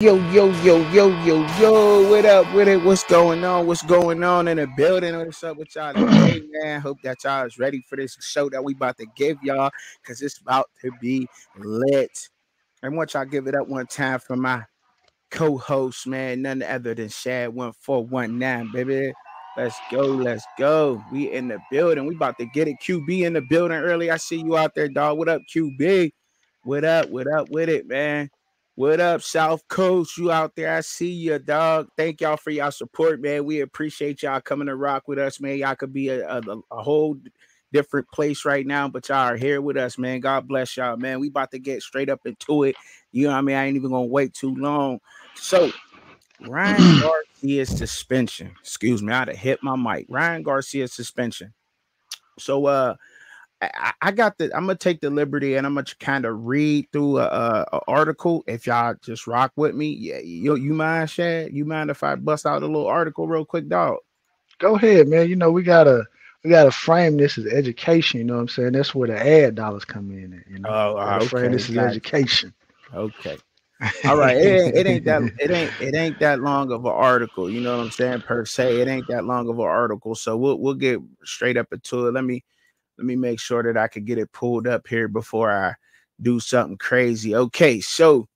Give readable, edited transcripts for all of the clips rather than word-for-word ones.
Yo, yo, yo, yo, yo, yo, what up with it? What's going on? What's going on in the building? What's up with y'all today, man? Hope that y'all is ready for this show that we about to give y'all because it's about to be lit. I want y'all give it up one time for my co-host, man, none other than Shad 1419, baby. Let's go, let's go. We in the building. We about to get it. QB in the building early. I see you out there, dog. What up, QB? What up? What up with it, man? What up, South Coast? You out there? I see you, dog. Thank y'all for y'all support, man. We appreciate y'all coming to rock with us, man. Y'all could be a whole different place right now, but y'all are here with us, man. God bless y'all, man. We about to get straight up into it. You know what I mean? I ain't even gonna wait too long. So Ryan Garcia's suspension. Excuse me, I had to hit my mic. Ryan Garcia's suspension. So I got the. I'm gonna take the liberty and I'm gonna kind of read through a article. If y'all just rock with me, yeah, you mind, Shad? You mind if I bust out a little article real quick, dog? Go ahead, man. We gotta frame this as education. You know what I'm saying? That's where the ad dollars come in. Oh, Gotta frame okay, this as gotcha. education. Okay. All right, it ain't that long of an article, you know what I'm saying, per se. It ain't that long of an article, so we'll get straight up into it. Let me make sure that I could get it pulled up here before I do something crazy. Okay, so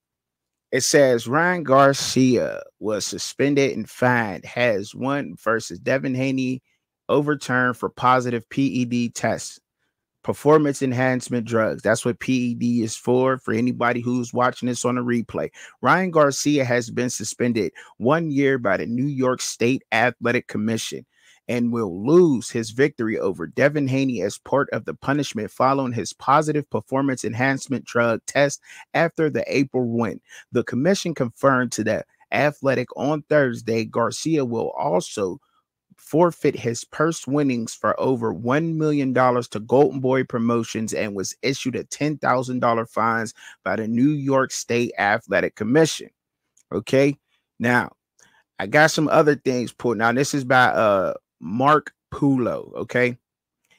it says Ryan Garcia was suspended and fined, has won versus Devin Haney overturned for positive PED tests. Performance enhancement drugs. That's what PED is for anybody who's watching this on a replay. Ryan Garcia has been suspended 1 year by the New York State Athletic Commission and will lose his victory over Devin Haney as part of the punishment following his positive performance enhancement drug test after the April win. The commission confirmed to the Athletic on Thursday Garcia will also forfeit his purse winnings for over $1 million to Golden Boy Promotions and was issued a $10,000 fines by the New York State Athletic Commission. Okay. Now, I got some other things put. Now, this is by Mark Pulo. Okay.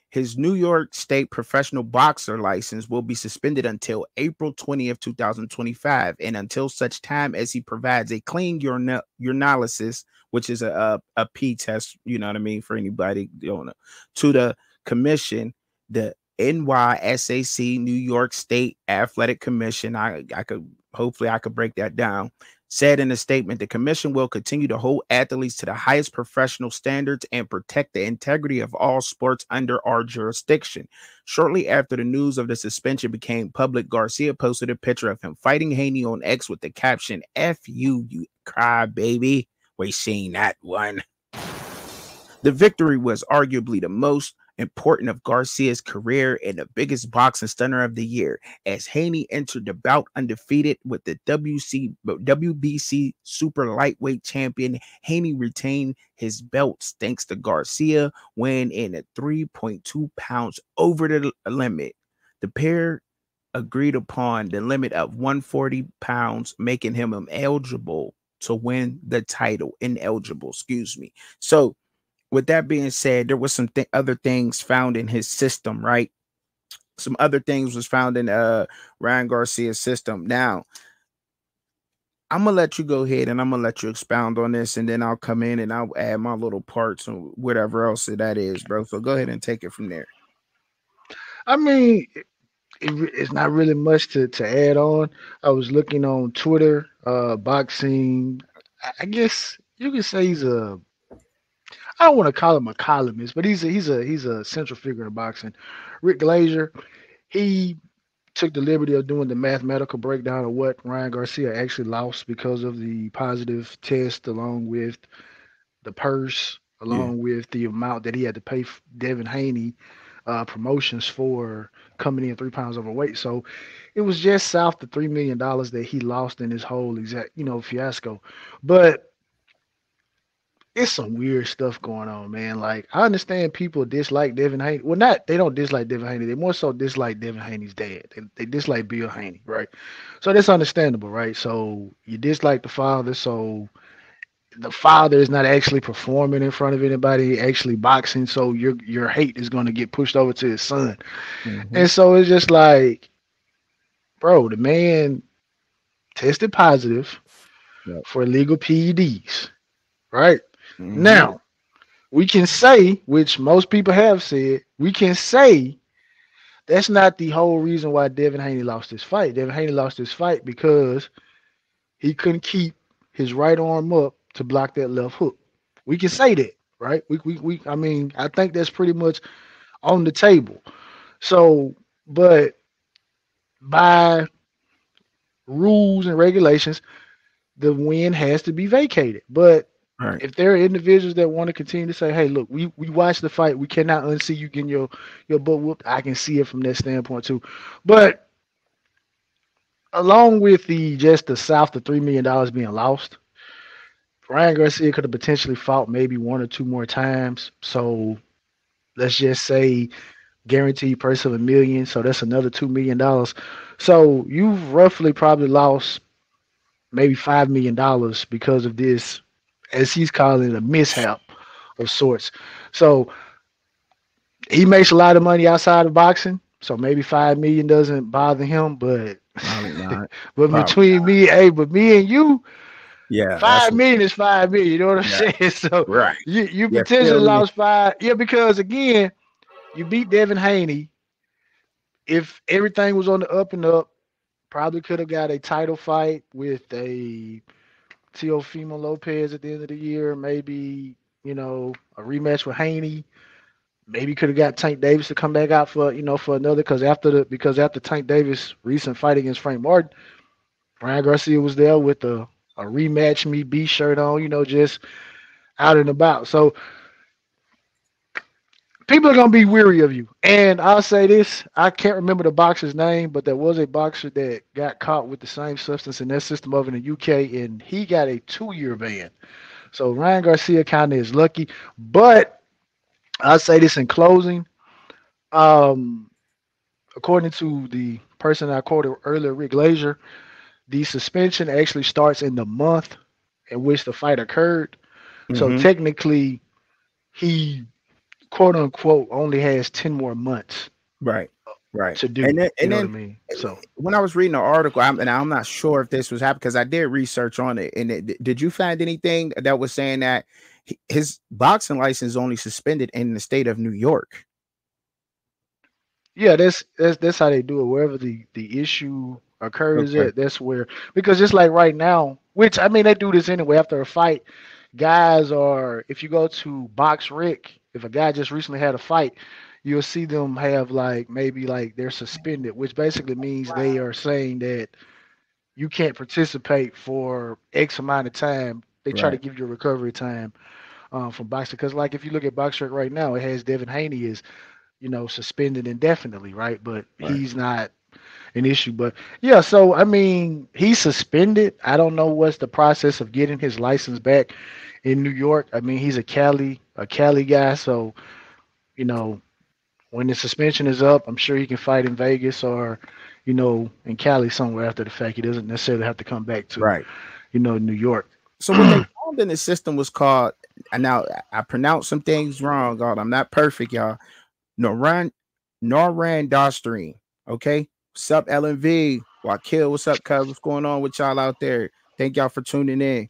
His New York State professional boxer license will be suspended until April 20th, 2025, and until such time as he provides a clean urinalysis, which is a P test, you know what I mean, for anybody don't know, to the commission, the NYSAC, New York State Athletic Commission. I could hopefully I could break that down. Said in a statement, the commission will continue to hold athletes to the highest professional standards and protect the integrity of all sports under our jurisdiction. Shortly after the news of the suspension became public, Garcia posted a picture of him fighting Haney on X with the caption, F you, you cry baby. We seen that one. The victory was arguably the most important of Garcia's career and the biggest boxing stunner of the year, as Haney entered the bout undefeated with the WBC super lightweight champion. Haney retained his belts thanks to Garcia weighing in at 3.2 pounds over the limit. The pair agreed upon the limit of 140 pounds, making him ineligible to win the title. Ineligible, excuse me. So, with that being said, there was some other things found in his system, right? Some other things was found in Ryan Garcia's system. Now, I'm gonna let you go ahead and I'm gonna let you expound on this, and then I'll come in and I'll add my little parts and whatever else that is, bro. So go ahead and take it from there. I mean, it's not really much to add on. I was looking on Twitter, boxing. I guess you could say he's a. I don't want to call him a columnist, but he's a central figure in boxing. Rick Glazier, he took the liberty of doing the mathematical breakdown of what Ryan Garcia actually lost because of the positive test, along with the purse, Yeah. along with the amount that he had to pay Devin Haney promotions for coming in 3 pounds overweight. So it was just south of $3 million that he lost in his whole exact, fiasco. But it's some weird stuff going on, man. Like I understand people dislike Devin Haney. Well, not they don't dislike Devin Haney. They more so dislike Devin Haney's dad. They dislike Bill Haney, right? So that's understandable, right? So you dislike the father, so the father is not actually performing in front of anybody, actually boxing. So your hate is going to get pushed over to his son, Mm-hmm. and so it's just like, bro, the man tested positive. Right. for illegal PEDs, right? Mm-hmm. Now, we can say, which most people have said, we can say that's not the whole reason why Devin Haney lost his fight. Devin Haney lost his fight because he couldn't keep his right arm up to block that left hook. We can say that, right? I mean, I think that's pretty much on the table. So, but by rules and regulations, the win has to be vacated. But Right. if there are individuals that want to continue to say, "Hey, look, we watched the fight. We cannot unsee you getting your butt whooped," I can see it from that standpoint too. But along with the just the South, the $3 million being lost, Ryan Garcia could have potentially fought maybe one or two more times. So let's just say guaranteed purse of $1 million. So that's another $2 million. So you've roughly probably lost maybe $5 million because of this, as he's calling it, a mishap of sorts. So he makes a lot of money outside of boxing. So maybe 5 million doesn't bother him, but Probably not. but Probably between not. me, hey, but me and you, Yeah, that's five what. million is 5 million. You know what I'm Yeah. saying? So Right. you Yeah. Feel potentially me? lost five. Yeah, because again, you beat Devin Haney. If everything was on the up and up, probably could have got a title fight with a Teofimo Lopez at the end of the year. Maybe a rematch with Haney. Maybe could have got Tank Davis to come back out for for another because after Tank Davis' recent fight against Frank Martin, Ryan Garcia was there with a rematch me B shirt on, just out and about. So people are gonna be weary of you. And I'll say this: I can't remember the boxer's name, but there was a boxer that got caught with the same substance in their system over in the UK, and he got a 2-year ban. So Ryan Garcia kind of is lucky. But I'll say this in closing. Um, According to the person I quoted earlier, Rick Glazier, the suspension actually starts in the month in which the fight occurred. So Mm-hmm. technically, he quote unquote only has 10 more months Right. Right. to do. And then You and know what I then mean? So when I was reading the article, I'm not sure if this was happening because I did research on it. And did you find anything that was saying that his boxing license is only suspended in the state of New York? yeah, that's how they do it. Wherever the issue occurs Okay. at, that's where, because just like right now, which I mean they do this anyway after a fight. Guys are, if you go to Box Rick, if a guy just recently had a fight, you'll see them have like maybe like they're suspended, which basically means they are saying that you can't participate for X amount of time. They try to Right. give you a recovery time from boxing because like if you look at Box Rick right now, it has Devin Haney is suspended indefinitely, right? But Right. he's not an issue. But yeah, so I mean, he's suspended. I don't know what's the process of getting his license back in New York. I mean, he's a Cali guy, so you know, when the suspension is up, I'm sure he can fight in Vegas or, in Cali somewhere after the fact. He doesn't necessarily have to come back to, Right. New York. So what they found in the system was called, and now I pronounced some things wrong. God, I'm not perfect, y'all. Noran Norandostering. Okay. What's up, LNV? Wakil, what's up, cuz? What's going on with y'all out there? Thank y'all for tuning in.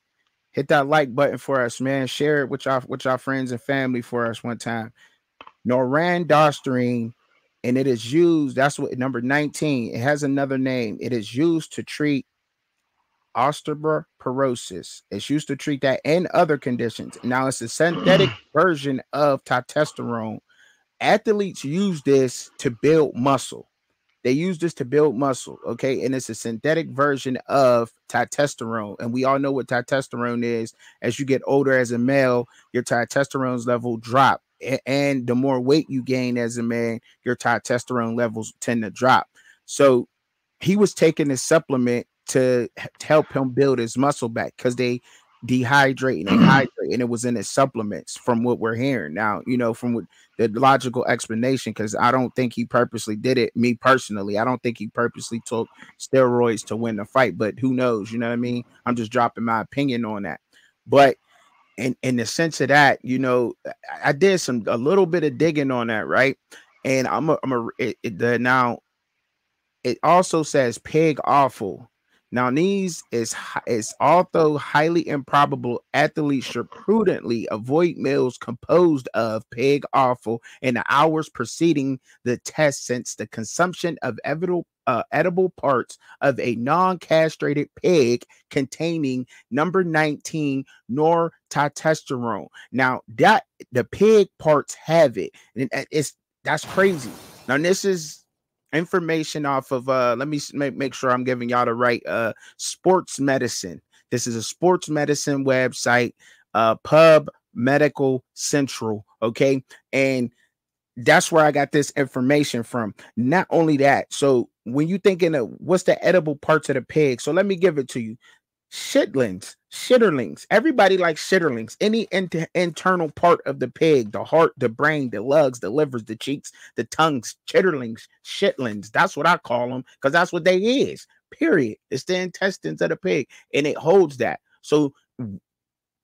Hit that like button for us, man. Share it with y'all friends and family for us one time. Norandostering, and it is used. That's what number 19. It has another name. It is used to treat osteoporosis. It's used to treat that and other conditions. Now it's a synthetic version of testosterone. Athletes use this to build muscle. They use this to build muscle, okay? And it's a synthetic version of testosterone. And we all know what testosterone is. As you get older as a male, your testosterone level drop. And the more weight you gain as a man, your testosterone levels tend to drop. So he was taking this supplement to help him build his muscle back because they dehydrate and they hydrate, and it was in his supplements from what we're hearing now, from what the logical explanation, because I don't think he purposely did it. Me personally, I don't think he purposely took steroids to win the fight, but who knows? You know what I mean? I'm just dropping my opinion on that. But in the sense of that, I did a little bit of digging on that, right? And now it also says pig offal. Now, these is although highly improbable, athletes should prudently avoid meals composed of pig offal in the hours preceding the test, since the consumption of edible parts of a non-castrated pig containing number 19 nortestosterone. Now, that the pig parts have it, and it's that's crazy. Now, this is information off of let me make sure I'm giving y'all the right sports medicine. This is a sports medicine website, Pub Medical Central. Okay. And that's where I got this information from. Not only that, so when you thinking of what's the edible parts of the pig, so let me give it to you. Shitterlings. Everybody likes shitterlings. Any internal part of the pig, the heart, the brain, the lugs, the livers, the cheeks, the tongues, chitterlings, shitlings. That's what I call them because that's what they is. Period. It's the intestines of the pig, and it holds that. So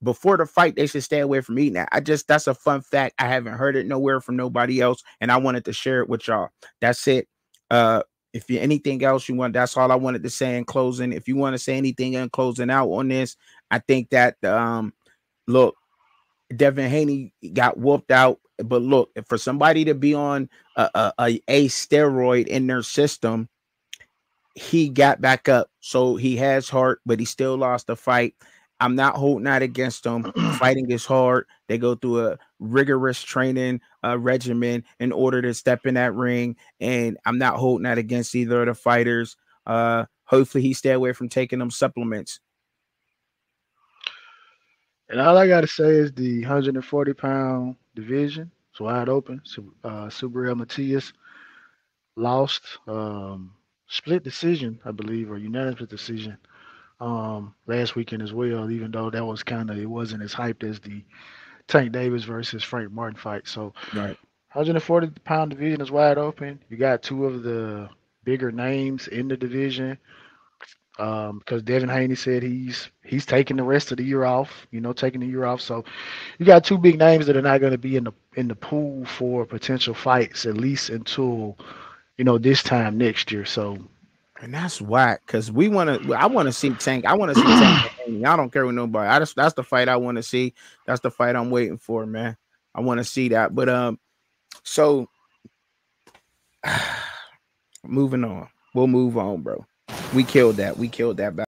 before the fight, they should stay away from eating that. That's a fun fact. I haven't heard it nowhere from nobody else, and I wanted to share it with y'all. That's it. If you anything else you want, that's all I wanted to say in closing. If you want to say anything in closing out on this, I think that look, Devin Haney got whooped out, but look, for somebody to be on a steroid in their system, he got back up. So he has heart, but he still lost the fight. I'm not holding that against him. Fighting is hard. They go through a rigorous training regimen in order to step in that ring, and I'm not holding that against either of the fighters. Hopefully he stay away from taking them supplements. And all I got to say is the 140-pound division is wide open. So, Subriel Matias lost, split decision, I believe, or unanimous decision last weekend as well, even though that was it wasn't as hyped as the Tank Davis versus Frank Martin fight. So Right. 140-pound division is wide open. You got two of the bigger names in the division. Because Devin Haney said he's taking the rest of the year off, taking the year off. So you got two big names that are not going to be in the pool for potential fights at least until this time next year. So And that's whack because I want to see Tank. I want to see Tank and Haney. I don't care with nobody. That's the fight I want to see. That's the fight I'm waiting for, man. I want to see that. But so moving on. We'll move on, bro. We killed that.